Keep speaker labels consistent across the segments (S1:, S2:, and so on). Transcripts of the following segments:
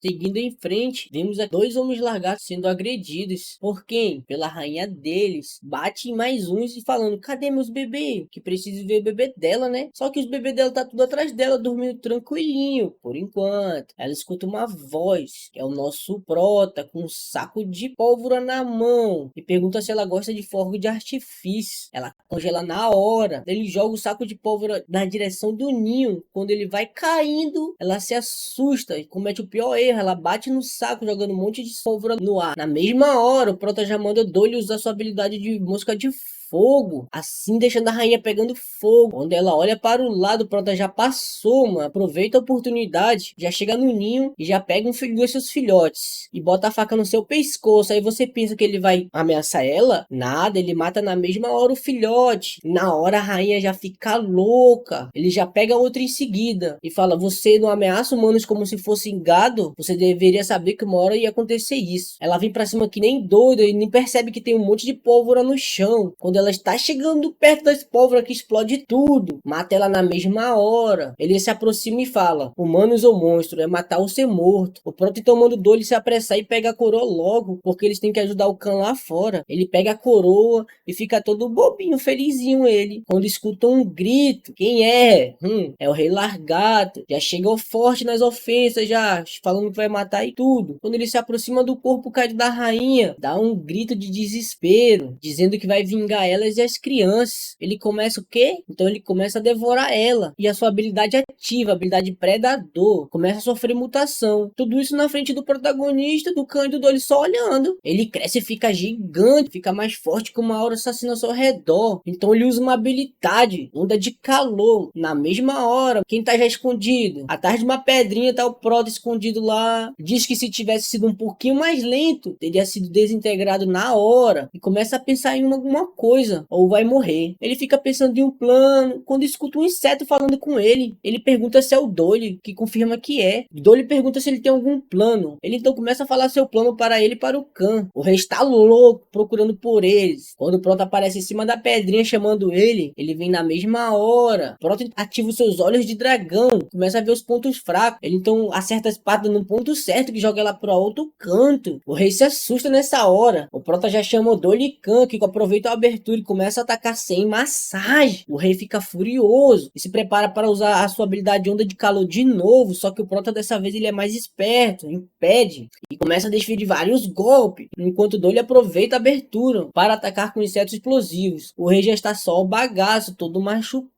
S1: Seguindo em frente, vemos dois homens largados sendo agredidos. Por quem? Pela rainha deles. Bate em mais uns e falando, cadê meus bebês? Que preciso ver o bebê dela, né? Só que os bebês dela tá tudo atrás dela, dormindo tranquilinho, por enquanto. Ela escuta uma voz, que é o nosso prota, com um saco de pólvora na mão. E pergunta se ela gosta de fogo de artifício. Ela congela na hora. Ele joga o saco de pólvora na direção do ninho. Quando ele vai caindo, ela se assusta e comete o pior erro. Ela bate no saco, jogando um monte de pólvora no ar. Na mesma hora, o prota já manda Dolly usar sua habilidade de mosca de fogo, assim deixando a rainha pegando fogo. Quando ela olha para o lado, o prota já passou, mano. Aproveita a oportunidade, já chega no ninho e já pega um filho dos seus filhotes e bota a faca no seu pescoço. Aí você pensa que ele vai ameaçar ela? Nada, ele mata na mesma hora o filhote. Na hora a rainha já fica louca. Ele já pega outro em seguida e fala: você não ameaça humanos como se fossem gado? Você deveria saber que uma hora ia acontecer isso. Ela vem pra cima que nem doida e nem percebe que tem um monte de pólvora no chão. Quando ela está chegando perto das pólvoras que explode tudo, mata ela na mesma hora. Ele se aproxima e fala: humanos ou monstro, é matar ou ser morto. O Proto então manda o Dolly se apressar e pega a coroa logo, porque eles têm que ajudar o Khan lá fora. Ele pega a coroa e fica todo bobinho, felizinho ele, quando escuta um grito. Quem é? É o Rei Largato. Já chegou forte nas ofensas, já falando que vai matar e tudo. Quando ele se aproxima do corpo caído da rainha, dá um grito de desespero, dizendo que vai vingar elas e as crianças. Ele começa o quê? Então ele começa a devorar ela. E a sua habilidade ativa, a habilidade predador, começa a sofrer mutação. Tudo isso na frente do protagonista, do Khan e do Dolly só olhando. Ele cresce e fica gigante, fica mais forte com uma aura assassina ao seu redor. Então ele usa uma habilidade, onda de calor. Na mesma hora, quem tá já escondido? Atrás de uma pedrinha tá o Proto escondido lá. Diz que se tivesse sido um pouquinho mais lento, teria sido desintegrado na hora. E começa a pensar em alguma coisa, ou vai morrer. Ele fica pensando em um plano, quando escuta um inseto falando com ele. Ele pergunta se é o Dolly, que confirma que é. Dolly pergunta se ele tem algum plano. Ele então começa a falar seu plano para ele e para o Khan. O rei está louco, procurando por eles. Quando o Proto aparece em cima da pedrinha chamando ele vem na mesma hora. O Proto ativa os seus olhos de dragão, começa a ver os pontos fracos. Ele então acerta a espada no ponto certo, que joga ela para outro canto. O rei se assusta nessa hora. O Prota já chama o Dolly e Khan, que aproveita a abertura e começa a atacar sem massagem. O rei fica furioso e se prepara para usar a sua habilidade onda de calor de novo, só que o Prota dessa vez ele é mais esperto, impede e começa a desferir vários golpes, enquanto o Dolly aproveita a abertura para atacar com insetos explosivos. O rei já está só o bagaço, todo machucado.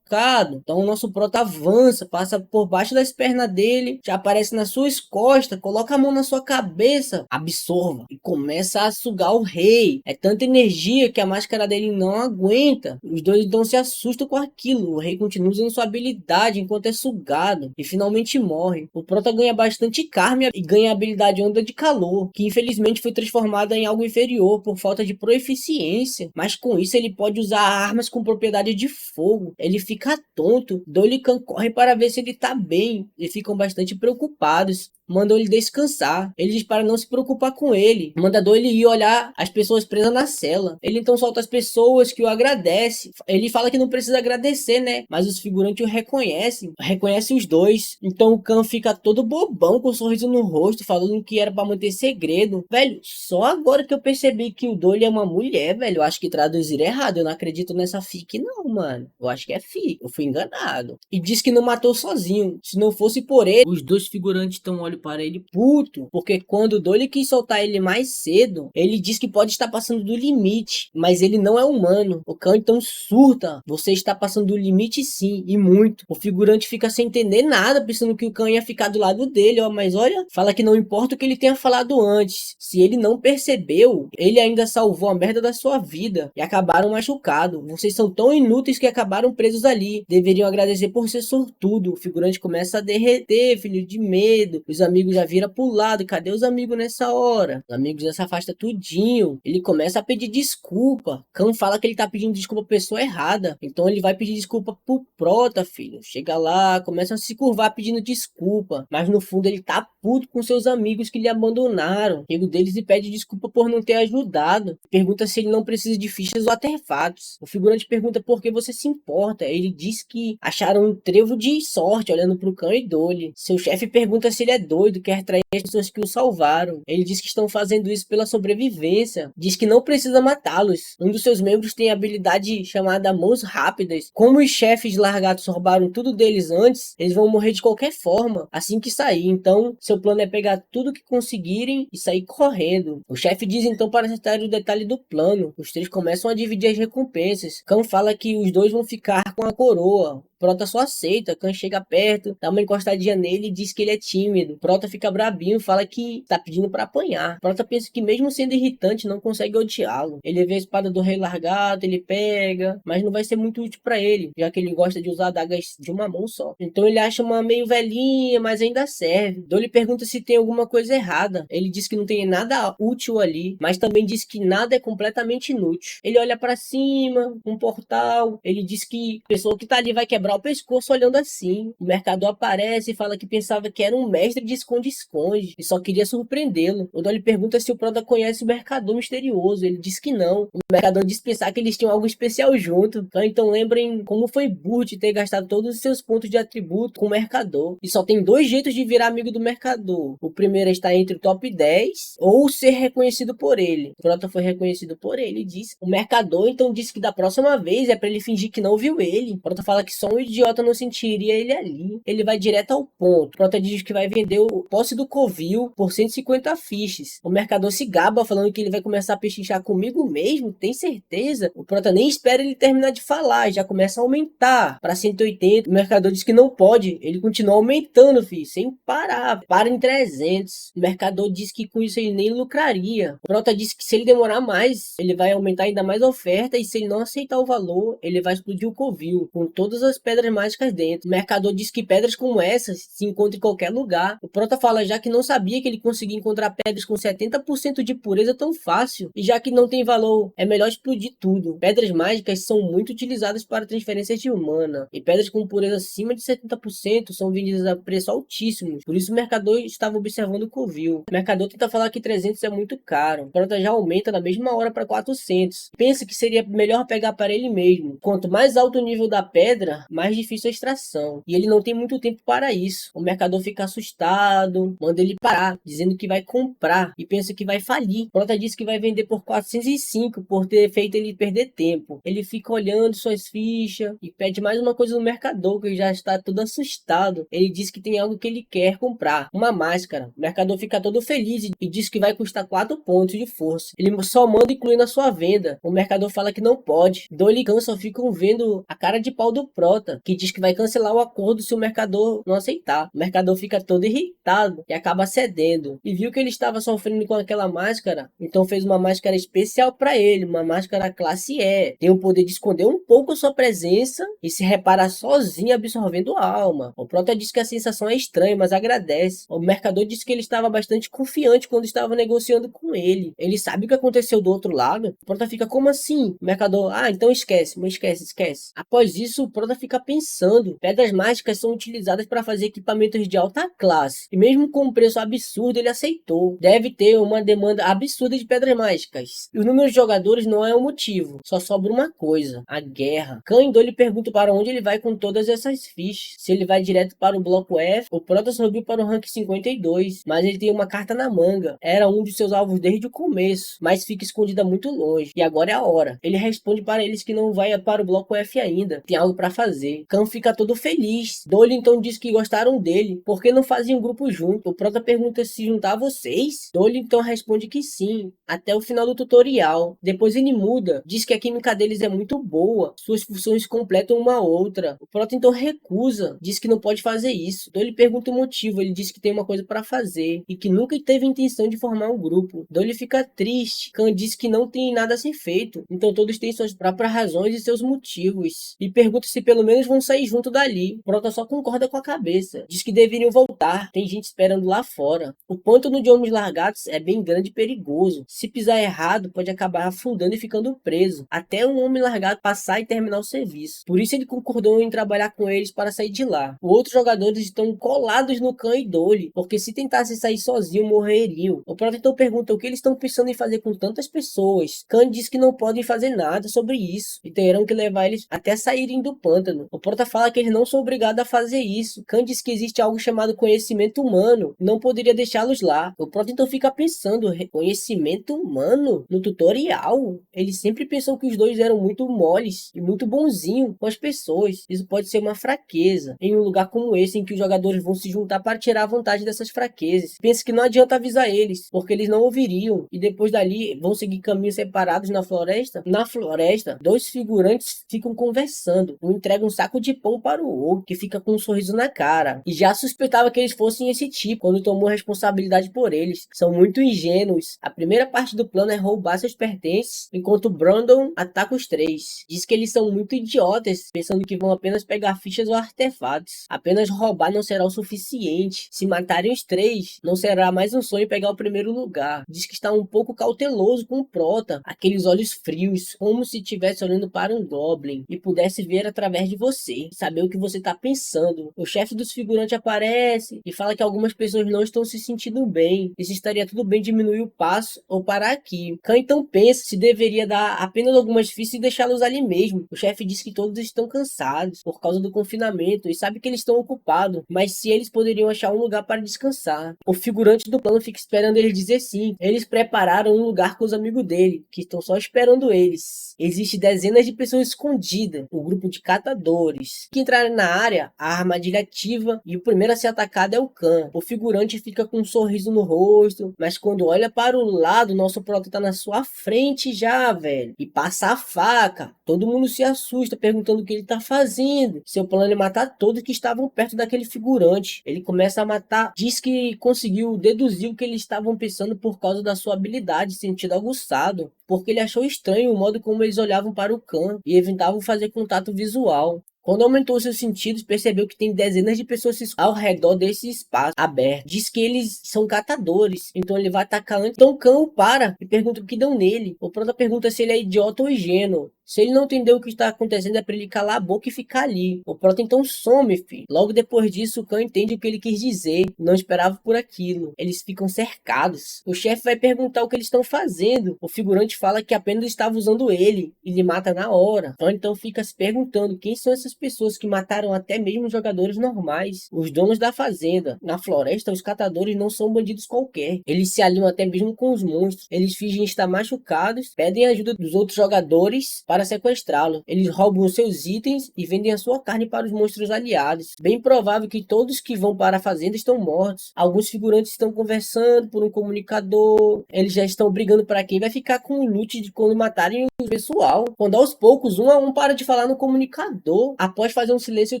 S1: Então o nosso prota avança, passa por baixo das pernas dele, já aparece nas suas costas, coloca a mão na sua cabeça, absorva e começa a sugar o rei. É tanta energia que a máscara dele não aguenta. Os dois então se assustam com aquilo. O rei continua usando sua habilidade enquanto é sugado e finalmente morre. O prota ganha bastante karma e ganha a habilidade onda de calor, que infelizmente foi transformada em algo inferior por falta de proeficiência, mas com isso ele pode usar armas com propriedade de fogo. Ele fica tonto. Dolly e Khan correm para ver se ele tá bem e ficam bastante preocupados. Mandam ele descansar. Ele diz para não se preocupar com ele. Manda Dolly ir olhar as pessoas presas na cela. Ele então solta as pessoas que o agradecem. Ele fala que não precisa agradecer, né? Mas os figurantes o reconhecem. Reconhecem os dois. Então o Khan fica todo bobão, com um sorriso no rosto, falando que era para manter segredo. Velho, só agora que eu percebi que o Dolly é uma mulher, velho. Eu acho que traduziram errado. Eu não acredito nessa fic, não, mano. Eu acho que é fic. Eu fui enganado. E diz que não matou sozinho. Se não fosse por ele, os dois figurantes estão olhando para ele puto, porque quando o Dolly quis soltar ele mais cedo, ele diz que pode estar passando do limite, mas ele não é humano. O Khan então surta: você está passando do limite sim, e muito. O figurante fica sem entender nada, pensando que o Khan ia ficar do lado dele, ó, mas olha, fala que não importa o que ele tenha falado antes, se ele não percebeu, ele ainda salvou a merda da sua vida, e acabaram machucados. Vocês são tão inúteis que acabaram presos ali, deveriam agradecer por ser sortudo. O figurante começa a derreter, filho de medo. Os amigos já viram pro lado. Cadê os amigos nessa hora? Os amigos já se afastam tudinho. Ele começa a pedir desculpa. Khan fala que ele tá pedindo desculpa pra pessoa errada. Então ele vai pedir desculpa pro Prota, filho. Chega lá, começa a se curvar pedindo desculpa. Mas no fundo ele tá puto com seus amigos que lhe abandonaram. O amigo deles lhe pede desculpa por não ter ajudado. Pergunta se ele não precisa de fichas ou artefatos. O figurante pergunta por que você se importa. Ele ele diz que acharam um trevo de sorte olhando pro Khan e Dolly. Seu chefe pergunta se ele é doido, quer trair as pessoas que o salvaram. Ele diz que estão fazendo isso pela sobrevivência. Diz que não precisa matá-los. Um dos seus membros tem habilidade chamada Mãos Rápidas. Como os chefes largatos roubaram tudo deles antes, eles vão morrer de qualquer forma assim que sair. Então, seu plano é pegar tudo que conseguirem e sair correndo. O chefe diz então para acertar o detalhe do plano. Os três começam a dividir as recompensas. Khan fala que os dois vão ficar com a coroa. Prota só aceita. Khan chega perto, dá uma encostadinha nele e diz que ele é tímido. Prota fica brabinho, fala que tá pedindo pra apanhar. Prota pensa que mesmo sendo irritante, não consegue odiá-lo. Ele vê a espada do rei largado, ele pega, mas não vai ser muito útil pra ele, já que ele gosta de usar adagas de uma mão só. Então ele acha uma meio velhinha, mas ainda serve. Dolly pergunta se tem alguma coisa errada. Ele diz que não tem nada útil ali, mas também diz que nada é completamente inútil. Ele olha pra cima, um portal. Ele diz que a pessoa que tá ali vai quebrar o pescoço olhando assim. O mercador aparece e fala que pensava que era um mestre de esconde-esconde e só queria surpreendê-lo. O Dolly pergunta se o Prota conhece o mercador misterioso. Ele diz que não. O mercador diz pensar que eles tinham algo especial junto. Então lembrem como foi burro de ter gastado todos os seus pontos de atributo com o mercador. E só tem dois jeitos de virar amigo do mercador. O primeiro é estar entre o top 10 ou ser reconhecido por ele. O Prota foi reconhecido por ele, diz. O mercador então disse que da próxima vez é pra ele fingir que não viu ele. O Prota fala que só um idiota não sentiria ele ali. Ele vai direto ao ponto. O Prota diz que vai vender o posse do covil por 150 fiches. O mercador se gaba falando que ele vai começar a pechinchar comigo mesmo. Tem certeza? O Prota nem espera ele terminar de falar, já começa a aumentar para 180. O mercador diz que não pode. Ele continua aumentando, filho, sem parar. Para em 300. O mercador diz que com isso ele nem lucraria. O Prota diz que se ele demorar mais, ele vai aumentar ainda mais a oferta e se ele não aceitar o valor, ele vai explodir o covil com todas as pedras mágicas dentro. O mercador diz que pedras como essas se encontram em qualquer lugar. O Prota fala já que não sabia que ele conseguia encontrar pedras com 70% de pureza tão fácil e já que não tem valor, é melhor explodir tudo. Pedras mágicas são muito utilizadas para transferências de mana e pedras com pureza acima de 70% são vendidas a preço altíssimo. Por isso o mercador estava observando o covil. O mercador tenta falar que 300 é muito caro. O Prota já aumenta na mesma hora para 400. Pensa que seria melhor pegar para ele mesmo. Quanto mais alto o nível da pedra, mais difícil a extração. E ele não tem muito tempo para isso. O mercador fica assustado, manda ele parar, dizendo que vai comprar e pensa que vai falir. Prota diz que vai vender por 405 por ter feito ele perder tempo. Ele fica olhando suas fichas e pede mais uma coisa no mercador, que já está todo assustado. Ele diz que tem algo que ele quer comprar, uma máscara. O mercador fica todo feliz e diz que vai custar 4 pontos de força. Ele só manda incluir na sua venda. O mercador fala que não pode. Dolly e Khan só ficam vendo a cara de pau do Prota, que diz que vai cancelar o acordo se o mercador não aceitar. O mercador fica todo irritado e acaba cedendo. E viu que ele estava sofrendo com aquela máscara, então fez uma máscara especial para ele, uma máscara classe E. Tem o poder de esconder um pouco a sua presença e se reparar sozinho absorvendo a alma. O Prota diz que a sensação é estranha, mas agradece. O mercador disse que ele estava bastante confiante quando estava negociando com ele. Ele sabe o que aconteceu do outro lado. O Prota fica, como assim? O mercador, então esquece, mas esquece. Após isso, o Prota fica pensando. Pedras mágicas são utilizadas para fazer equipamentos de alta classe. E mesmo com um preço absurdo, ele aceitou. Deve ter uma demanda absurda de pedras mágicas. E o número de jogadores não é o motivo. Só sobra uma coisa: a guerra. Khan e Dolly perguntam para onde ele vai com todas essas fichas. Se ele vai direto para o bloco F, o Prota subiu para o rank 52. Mas ele tem uma carta na manga. Era um de seus alvos desde o começo, mas fica escondida muito longe. E agora é a hora. Ele responde para eles que não vai para o bloco F ainda. Tem algo para fazer. Khan fica todo feliz. Dolly então diz que gostaram dele, porque não fazem um grupo junto. O Prota pergunta se juntar a vocês. Dolly então responde que sim, até o final do tutorial. Depois ele muda, diz que a química deles é muito boa, suas funções completam uma outra. O Prota então recusa, diz que não pode fazer isso. Dolly pergunta o motivo, ele diz que tem uma coisa para fazer e que nunca teve intenção de formar um grupo. Dolly fica triste. Khan diz que não tem nada a ser feito, então todos têm suas próprias razões e seus motivos. E pergunta se pelo menos vão sair junto dali. O Prota só concorda com a cabeça, diz que deveriam voltar, tem gente esperando lá fora. O pântano de homens largados é bem grande e perigoso. Se pisar errado, pode acabar afundando e ficando preso, até um homem largado passar e terminar o serviço. Por isso ele concordou em trabalhar com eles para sair de lá. Os outros jogadores estão colados no Khan e Dolly, porque se tentassem sair sozinhos, morreriam. O Prota então pergunta o que eles estão pensando em fazer com tantas pessoas. Khan diz que não podem fazer nada sobre isso e terão que levar eles até saírem do pântano. plano. O Prota fala que eles não são obrigados a fazer isso. Khan diz que existe algo chamado conhecimento humano, não poderia deixá-los lá. O Prota então fica pensando, conhecimento humano? No tutorial? Ele sempre pensou que os dois eram muito moles e muito bonzinhos com as pessoas. Isso pode ser uma fraqueza em um lugar como esse, em que os jogadores vão se juntar para tirar vantagem dessas fraquezas. Pensa que não adianta avisar eles, porque eles não ouviriam, e depois dali vão seguir caminhos separados na floresta. Na floresta, dois figurantes ficam conversando. Um entrega um saco de pão para o outro, que fica com um sorriso na cara, e já suspeitava que eles fossem esse tipo quando tomou responsabilidade por eles. São muito ingênuos. A primeira parte do plano é roubar seus pertences, enquanto Brandon ataca os três. Diz que eles são muito idiotas, pensando que vão apenas pegar fichas ou artefatos. Apenas roubar não será o suficiente. Se matarem os três, não será mais um sonho pegar o primeiro lugar. Diz que está um pouco cauteloso com o Prota, aqueles olhos frios, como se estivesse olhando para um Goblin e pudesse ver através de você, saber o que você está pensando. O chefe dos figurantes aparece e fala que algumas pessoas não estão se sentindo bem, e se estaria tudo bem diminuir o passo ou parar aqui. Khan então pensa se deveria dar apenas algumas fichas e deixá-los ali mesmo. O chefe diz que todos estão cansados por causa do confinamento e sabe que eles estão ocupados, mas se eles poderiam achar um lugar para descansar. O figurante do plano fica esperando eles dizer sim. Eles prepararam um lugar com os amigos dele, que estão só esperando eles. Existem dezenas de pessoas escondidas, um grupo de catadores, que entraram na área, a armadilha ativa, e o primeiro a ser atacado é o Khan. O figurante fica com um sorriso no rosto, mas quando olha para o lado, nosso prota tá na sua frente já, velho, e passa a faca. Todo mundo se assusta, perguntando o que ele tá fazendo. Seu plano é matar todos que estavam perto daquele figurante. Ele começa a matar, diz que conseguiu deduzir o que eles estavam pensando por causa da sua habilidade, sentido aguçado, porque ele achou estranho o modo como eles olhavam para o Khan e evitavam fazer contato visual. Quando aumentou seus sentidos, percebeu que tem dezenas de pessoas ao redor desse espaço aberto. Diz que eles são catadores, então ele vai atacar antes. Então o Khan para e pergunta o que dão nele. O Prota pergunta se ele é idiota ou ingênuo. Se ele não entendeu o que está acontecendo, é para ele calar a boca e ficar ali. O Prota então some, filho. Logo depois disso, o Khan entende o que ele quis dizer. Não esperava por aquilo. Eles ficam cercados. O chefe vai perguntar o que eles estão fazendo. O figurante fala que apenas estava usando ele e lhe mata na hora. O Khan então fica se perguntando quem são essas pessoas que mataram até mesmo jogadores normais. Os donos da fazenda. Na floresta, os catadores não são bandidos qualquer. Eles se alinham até mesmo com os monstros. Eles fingem estar machucados, pedem ajuda dos outros jogadores para sequestrá-lo. Eles roubam os seus itens e vendem a sua carne para os monstros aliados. Bem provável que todos que vão para a fazenda estão mortos. Alguns figurantes estão conversando por um comunicador. Eles já estão brigando para quem vai ficar com o loot de quando matarem o pessoal. Quando aos poucos, um a um para de falar no comunicador. Após fazer um silêncio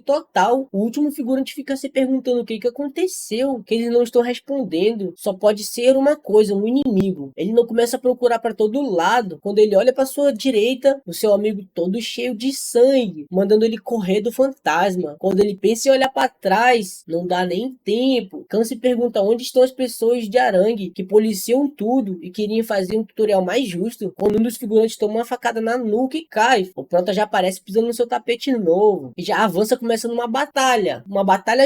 S1: total, o último figurante fica se perguntando o que aconteceu, que eles não estão respondendo. Só pode ser uma coisa, um inimigo. Ele não começa a procurar para todo lado. Quando ele olha para sua direita, o seu amigo todo cheio de sangue, mandando ele correr do fantasma. Quando ele pensa em olhar para trás, não dá nem tempo. Khan se pergunta onde estão as pessoas de Arangue que policiam tudo e queriam fazer um tutorial mais justo. Quando um dos figurantes toma uma facada na nuca e cai, o Prota já aparece pisando no seu tapete novo e já avança começando uma batalha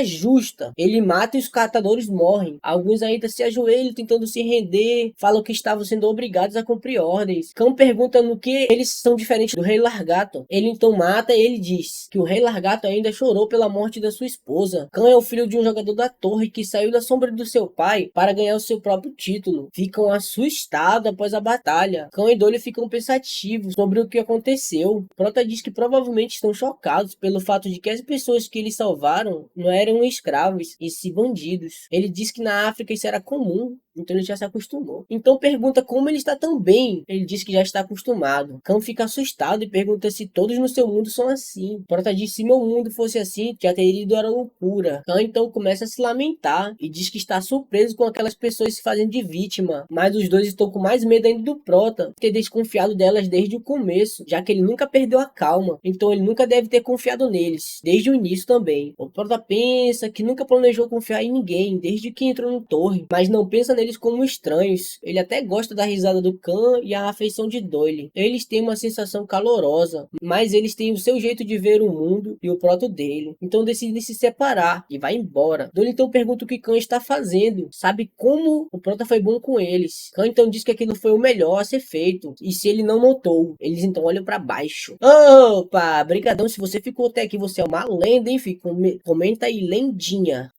S1: justa. Ele mata e os catadores morrem. Alguns ainda se ajoelham tentando se render, falam que estavam sendo obrigados a cumprir ordens. Khan pergunta no que eles são diferentes do Rei Largato. Ele então mata e ele diz que o Rei Largato ainda chorou pela morte da sua esposa. Khan é o filho de um jogador da torre que saiu da sombra do seu pai para ganhar o seu próprio título. Ficam assustados após a batalha. Khan e Dolly ficam pensativos sobre o que aconteceu. Prota diz que provavelmente estão chocados pelo fato de que as pessoas que eles salvaram não eram escravos, e sim bandidos. Ele diz que na África isso era comum, então ele já se acostumou. Então pergunta como ele está tão bem. Ele diz que já está acostumado. Khan fica assustado e pergunta se todos no seu mundo são assim. Prota diz que se meu mundo fosse assim, já teria ido à loucura. Khan então começa a se lamentar e diz que está surpreso com aquelas pessoas se fazendo de vítima. Mas os dois estão com mais medo ainda do Prota ter desconfiado delas desde o começo, já que ele nunca perdeu a calma. Então ele nunca deve ter confiado neles, desde o início também. O Prota pensa que nunca planejou confiar em ninguém desde que entrou no torre, mas não pensa neles como estranhos. Ele até gosta da risada do Khan e a afeição de Doyle. Eles têm uma sensação calorosa, mas eles têm o seu jeito de ver o mundo e o Prota dele. Então decidem se separar e vai embora. Doyle então pergunta o que Khan está fazendo. Sabe como o Prota foi bom com eles. Khan então diz que aquilo foi o melhor a ser feito. E se ele não notou, eles então olham para baixo. Opa, brigadão se você ficou contei aqui, você é uma lenda, hein, filho? Comenta aí, lendinha.